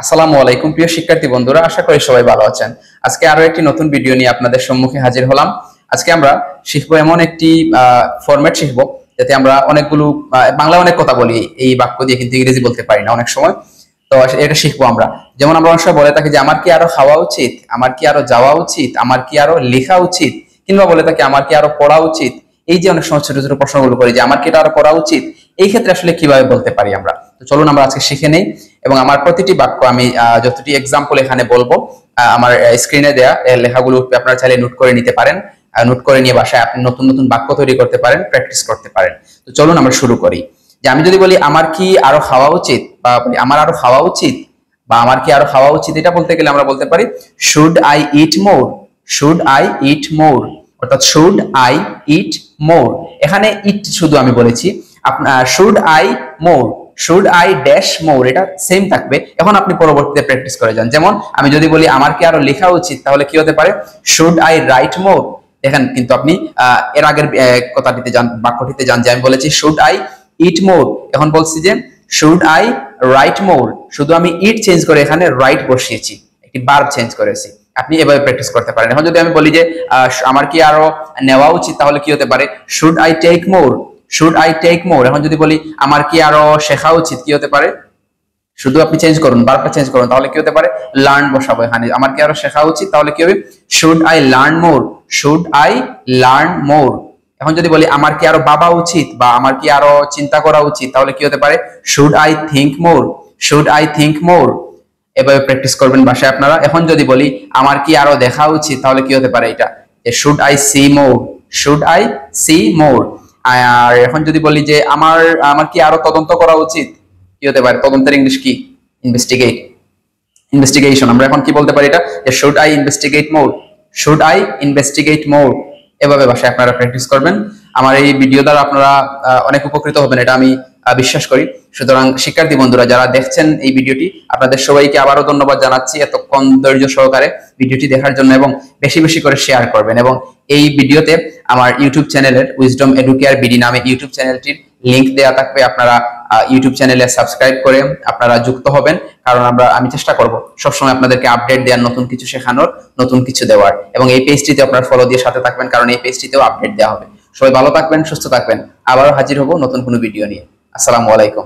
আসসালামু আলাইকুম প্রিয় শিক্ষার্থী বন্ধুরা, আশা করি সবাই ভালো আছেন। আজকে আরো একটি নতুন ভিডিও নিয়ে আপনাদের সম্মুখে হাজির হলাম। আজকে আমরা শিখবো এমন একটি ফরম্যাট শিখবো যাতে আমরা অনেকগুলো বাংলা অনেক কথা বলি, এই বাক্য দিয়ে কিন্তু ইংরেজি বলতে পারি না অনেক সময়। তো এটা শিখবো আমরা। যেমন আমরা অনেক সময় বলে থাকি যে আমার কি আরো খাওয়া উচিত, আমার কি আরো যাওয়া উচিত, আমার কি আরো লেখা উচিত, কিংবা বলে থাকি আমার কি আরো পড়া উচিত। এই যে অনেক সময় ছোট ছোট প্রশ্নগুলো করি যে আমার কি এটা আরো করা উচিত, এই ক্ষেত্রে আসলে কিভাবে বলতে পারি আমরা। তো চলুন আমরা আজকে শিখে নেই এবং আমার প্রতিটি বাক্য আমি যতটি এক্সাম্পল এখানে বলবো আমার স্ক্রিনে দেয়া লেখাগুলো আপনারা চাইলে নোট করে নিতে পারেন। নোট করে নিয়ে বাসায় আপনি নতুন নতুন বাক্য তৈরি করতে পারেন, প্র্যাকটিস করতে পারেন। তো চলুন আমরা শুরু করি। যে আমি যদি বলি আমার কি আরো খাওয়া উচিত, বা আমার আরো খাওয়া উচিত, বা আমার কি আরো খাওয়া উচিত, এটা বলতে গেলে আমরা বলতে পারি should I eat more, should I eat more, অর্থাৎ শুড আই ইট মোর। এখানে ইট শুধু আমি বলেছি, আপনার should I more, should I dash more, এটা সেম থাকবে। এখন আপনি পরবর্তীতে প্র্যাকটিস করে যান। যেমন আমি যদি বলি আমার কি আরো লেখা উচিত, তাহলে কি হতে পারে শুড আই রাইট মোর। দেখেন কিন্তু আপনি এর আগের কথাটিতে যান, বাক্যটিতে যান যে আমি বলেছি শুড আই ইট মোর, এখন বলছি যে শুড আই রাইট মোর। শুধু আমি ইট চেঞ্জ করে এখানে রাইট বসিয়েছি, একটি ভার্ব চেঞ্জ করেছি। আপনি এভাবে প্র্যাকটিস করতে পারেন। এখন যদি আমি বলি যে আমার কি আরো নেওয়া উচিত, তাহলে কি হতে পারে should I take more, should I take more. এখন যদি বলি আমার কি আরো শেখা উচিত, কি হতে পারে শুধু আপনি চেঞ্জ করুন, ভার্বটা চেঞ্জ করুন, তাহলে কি হতে পারে লার্ন বসাবো এখানে। আমার কি আরো শেখা উচিত, তাহলে কি হবে should I learn more, should I learn more. এখন যদি বলি আমার কি আরো ভাবা উচিত, বা আমার কি আরো চিন্তা করা উচিত, তাহলে কি হতে পারে should I think more, should I think মোর। এভাবে প্র্যাকটিস করবেন বাসায় আপনারা। এখন যদি বলি আমার কি আরো দেখা উচিত, তাহলে কি হতে পারে এটা যে should I see more, should I see more. আর এখন যদি বলি যে আমার আমার কি আরো তদন্ত করা উচিত, কি হতে পারে তদন্তের ইংলিশ কি ইনভেস্টিগেট, ইনভেস্টিগেশন। আমরা এখন কি বলতে পারি এটা যে should I investigate more, should I investigate more. এভাবে বাসায় আপনারা প্র্যাকটিস করবেন। আমার এই ভিডিও দ্বারা আপনারা অনেক উপকৃত হবেন, এটা আমি বিশ্বাস করি। সুতরাং শিক্ষার্থী বন্ধুরা যারা দেখছেন এই ভিডিওটি, আপনাদের সবাইকে আবারও ধন্যবাদ জানাচ্ছি এতক্ষণ ধৈর্য সহকারে ভিডিওটি দেখার জন্য, এবং বেশি বেশি করে শেয়ার করবেন। এবং এই ভিডিওতে আমার ইউটিউব চ্যানেলের উইজডম এডুকেয়ার বিডি নামে ইউটিউব চ্যানেলটির লিংক দেওয়া থাকবে। আপনারা ইউটিউব চ্যানেলে সাবস্ক্রাইব করে আপনারা যুক্ত হবেন, কারণ আমি চেষ্টা করব সবসময় আপনাদেরকে আপডেট দেওয়ার, নতুন কিছু শেখানোর, নতুন কিছু দেওয়ার। এবং এই পেজটিতে আপনারা ফলো দিয়ে সাথে থাকবেন, কারণ এই পেজটিতেও আপডেট দেওয়া হবে। সবাই ভালো থাকবেন, সুস্থ থাকবেন। আবারও হাজির হব নতুন কোনো ভিডিও নিয়ে। আসসালামু আলাইকুম।